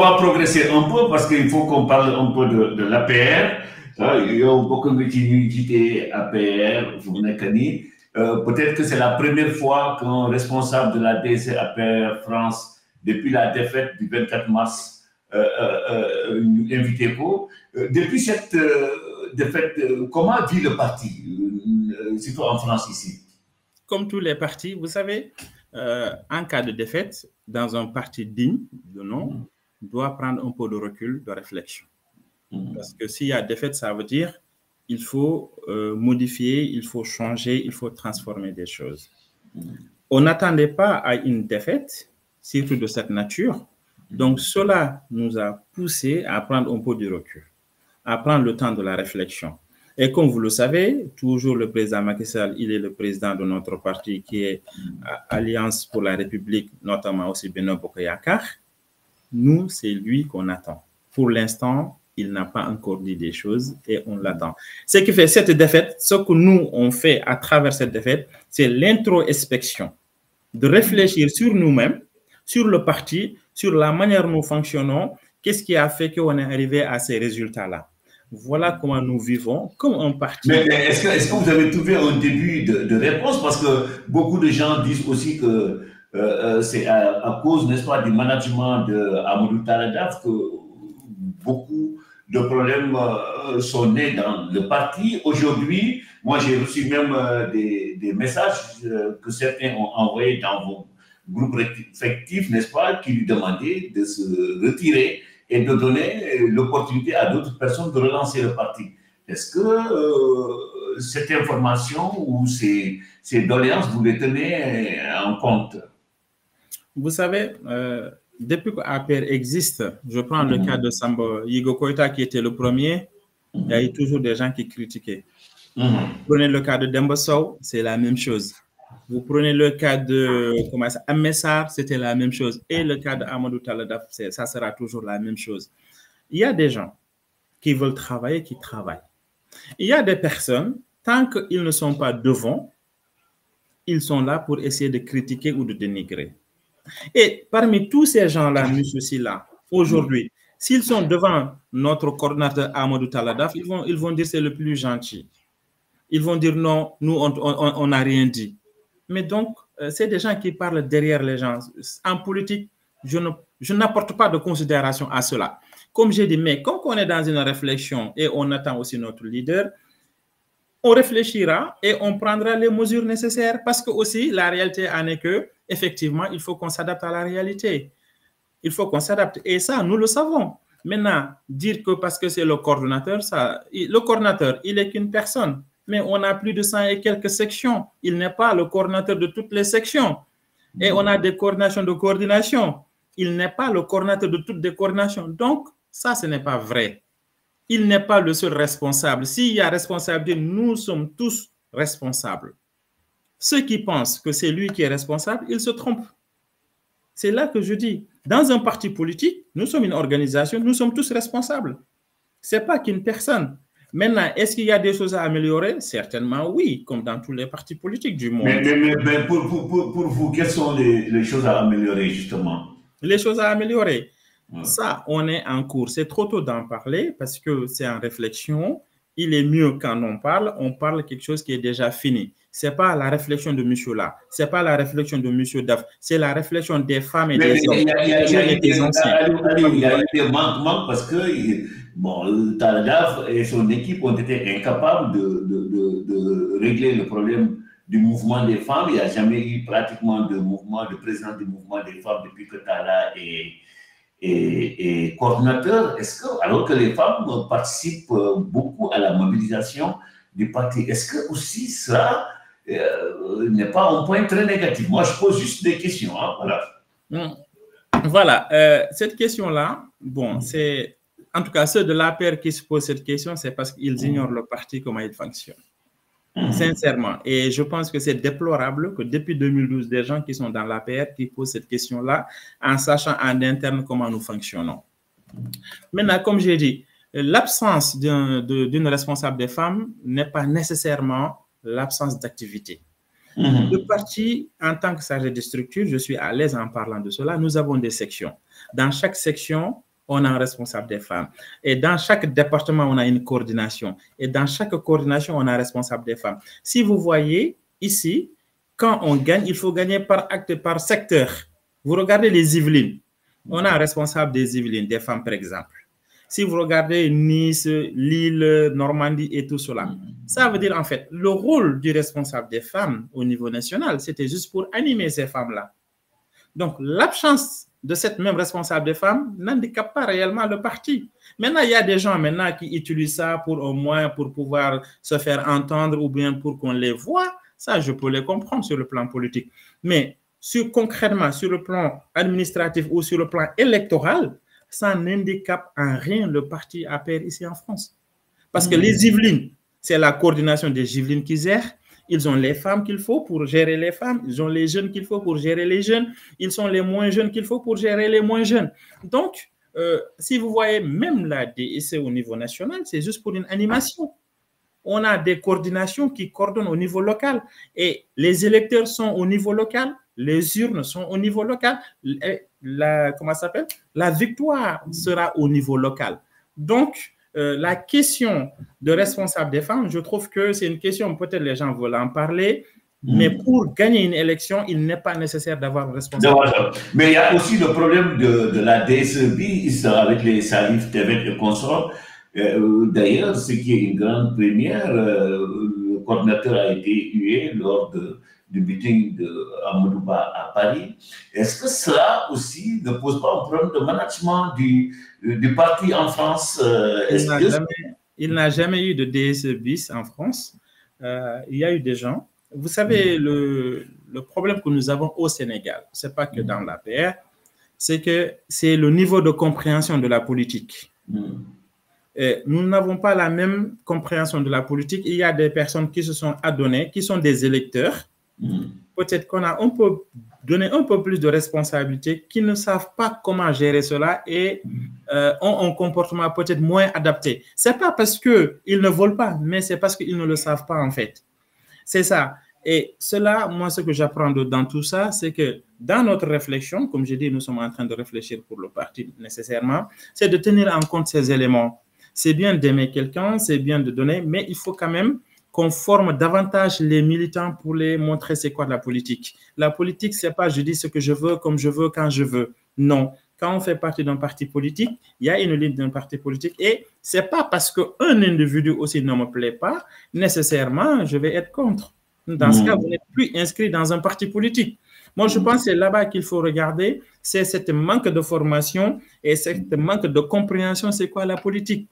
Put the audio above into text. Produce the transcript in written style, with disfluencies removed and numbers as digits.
va progresser un peu parce qu'il faut qu'on parle un peu de l'APR. Il y a beaucoup de APR, vous n'avez peut-être que c'est la première fois qu'un responsable de la DC APR France, depuis la défaite du 24 mars, invité pour. Depuis cette défaite, comment vit le parti, surtout en France ici? Comme tous les partis, vous savez, en cas de défaite, dans un parti digne de nom, doit prendre un peu de recul, de réflexion. Parce que s'il y a défaite, ça veut dire il faut modifier, il faut changer, il faut transformer des choses. On n'attendait pas à une défaite, surtout de cette nature. Donc, cela nous a poussé à prendre un peu de recul, à prendre le temps de la réflexion. Et comme vous le savez, toujours le président Macky Sall, il est le président de notre parti qui est Alliance pour la République, notamment aussi Benno Bokk Yakaar. Nous, c'est lui qu'on attend. Pour l'instant, il n'a pas encore dit des choses et on l'attend. Ce qui fait cette défaite, ce que nous, on fait à travers cette défaite, c'est l'introspection, de réfléchir sur nous-mêmes, sur le parti, sur la manière dont nous fonctionnons, qu'est-ce qui a fait qu'on est arrivé à ces résultats-là. Voilà comment nous vivons comme un parti. Mais est-ce que vous avez trouvé un début de réponse? Parce que beaucoup de gens disent aussi que c'est à cause, n'est-ce pas, du management d'Amadou Talla Daf que beaucoup de problèmes sont nés dans le parti. Aujourd'hui, moi j'ai reçu même des messages que certains ont envoyés dans vos groupes respectifs, n'est-ce pas, qui lui demandaient de se retirer et de donner l'opportunité à d'autres personnes de relancer le parti. Est-ce que cette information ou ces doléances, vous les tenez en compte? Vous savez, depuis que APR existe, je prends le cas de Samba Yigo Koïta qui était le premier, il y a eu toujours des gens qui critiquaient. Vous prenez le cas de Demba Sow, c'est la même chose. Vous prenez le cas de Ahmed Sarr, c'était la même chose. Et le cas d'Amadou Talla Daf, ça sera toujours la même chose. Il y a des gens qui veulent travailler, qui travaillent. Il y a des personnes, tant qu'ils ne sont pas devant, ils sont là pour essayer de critiquer ou de dénigrer. Et parmi tous ces gens-là, là, aujourd'hui, s'ils sont devant notre coordinateur Amadou Talla Daf, ils vont dire c'est le plus gentil. Ils vont dire non, nous, on n'a rien dit. Mais donc, c'est des gens qui parlent derrière les gens. En politique, je n'apporte pas de considération à cela. Comme j'ai dit, mais comme on est dans une réflexion et on attend aussi notre leader, on réfléchira et on prendra les mesures nécessaires parce que aussi, la réalité en est que, effectivement, il faut qu'on s'adapte à la réalité. Il faut qu'on s'adapte. Et ça, nous le savons. Maintenant, dire que parce que c'est le coordonnateur, le coordonnateur, il n'est qu'une personne. Mais on a plus de 100 et quelques sections. Il n'est pas le coordinateur de toutes les sections. Et on a des coordinations de coordination. Il n'est pas le coordinateur de toutes les coordinations. Donc, ça, ce n'est pas vrai. Il n'est pas le seul responsable. S'il y a responsabilité, nous sommes tous responsables. Ceux qui pensent que c'est lui qui est responsable, ils se trompent. C'est là que je dis, dans un parti politique, nous sommes une organisation, nous sommes tous responsables. Ce n'est pas qu'une personne. Maintenant, est-ce qu'il y a des choses à améliorer? Certainement oui, comme dans tous les partis politiques du monde. Mais pour vous, quelles sont les choses à améliorer, justement? Les choses à améliorer, ça, on est en cours. C'est trop tôt d'en parler parce que c'est en réflexion. Il est mieux quand on parle quelque chose qui est déjà fini. Ce n'est pas la réflexion de monsieur là, ce n'est pas la réflexion de monsieur Daf, c'est la réflexion des femmes et des hommes. Il y a eu des manquements parce que Talla Daf et son équipe ont été incapables de régler le problème du mouvement des femmes. Il n'y a jamais eu pratiquement de président du mouvement des femmes depuis que Talla est coordinateur. Alors que les femmes participent beaucoup à la mobilisation du parti, est-ce que aussi ça n'est pas un point très négatif? Moi, je pose juste des questions. Voilà. Voilà. Cette question-là, bon, c'est en tout cas ceux de l'APR qui se posent cette question, c'est parce qu'ils ignorent le parti, comment il fonctionne. Sincèrement. Et je pense que c'est déplorable que depuis 2012, des gens qui sont dans l'APR qui posent cette question-là en sachant en interne comment nous fonctionnons. Maintenant, comme j'ai dit, l'absence d'une responsable des femmes n'est pas nécessairement l'absence d'activité. Le parti, en tant que chargé de structure, je suis à l'aise en parlant de cela, nous avons des sections. Dans chaque section, on a un responsable des femmes. Et dans chaque département, on a une coordination. Et dans chaque coordination, on a un responsable des femmes. Si vous voyez ici, quand on gagne, il faut gagner par acte, par secteur. Vous regardez les Yvelines. On a un responsable des Yvelines, des femmes, par exemple. Si vous regardez Nice, Lille, Normandie et tout cela, ça veut dire en fait, le rôle du responsable des femmes au niveau national, c'était juste pour animer ces femmes-là. Donc, l'absence de cette même responsable des femmes n'handicape pas réellement le parti. Maintenant, il y a des gens maintenant qui utilisent ça pour au moins pour pouvoir se faire entendre ou bien pour qu'on les voit. Ça, je peux les comprendre sur le plan politique. Mais concrètement, sur le plan administratif ou sur le plan électoral, ça n'handicape en rien le parti APR ici en France. Parce que les Yvelines, c'est la coordination des Yvelines qui gèrent. Ils ont les femmes qu'il faut pour gérer les femmes. Ils ont les jeunes qu'il faut pour gérer les jeunes. Ils sont les moins jeunes qu'il faut pour gérer les moins jeunes. Donc, si vous voyez, même la DEC au niveau national, c'est juste pour une animation. On a des coordinations qui coordonnent au niveau local. Et les électeurs sont au niveau local. Les urnes sont au niveau local. Comment ça s'appelle? La victoire sera au niveau local. Donc, la question de responsable des femmes, je trouve que c'est une question, peut-être les gens veulent en parler, mais pour gagner une élection, il n'est pas nécessaire d'avoir un responsable. Mais il y a aussi le problème de la DSB avec les Salif Tebet et consorts. D'ailleurs, ce qui est une grande première, le coordinateur a été hué lors du meeting d'Amadouba à Paris. Est-ce que cela aussi ne pose pas un problème de management du parti en France? Il n'a jamais eu de DSE bis en France. Il y a eu des gens. Vous savez, le problème que nous avons au Sénégal, ce n'est pas que dans l'APR, c'est que c'est le niveau de compréhension de la politique. Nous n'avons pas la même compréhension de la politique. Il y a des personnes qui se sont adonnées, qui sont des électeurs. Peut-être qu'on a un peu donné un peu plus de responsabilité, qui ne savent pas comment gérer cela et ont un comportement peut-être moins adapté. Ce n'est pas parce qu'ils ne veulent pas, mais c'est parce qu'ils ne le savent pas en fait. C'est ça. Et cela, moi, ce que j'apprends dans tout ça, c'est que dans notre réflexion, comme je dis, nous sommes en train de réfléchir pour le parti nécessairement, c'est de tenir en compte ces éléments. C'est bien d'aimer quelqu'un, c'est bien de donner, mais il faut quand même qu'on forme davantage les militants pour les montrer c'est quoi de la politique. La politique, c'est pas je dis ce que je veux, comme je veux, quand je veux. Non. Quand on fait partie d'un parti politique, il y a une ligne d'un parti politique et c'est pas parce qu'un individu aussi ne me plaît pas, nécessairement, je vais être contre. Dans ce cas, vous n'êtes plus inscrit dans un parti politique. Moi, je pense que c'est là-bas qu'il faut regarder, c'est ce manque de formation et ce manque de compréhension, c'est quoi la politique.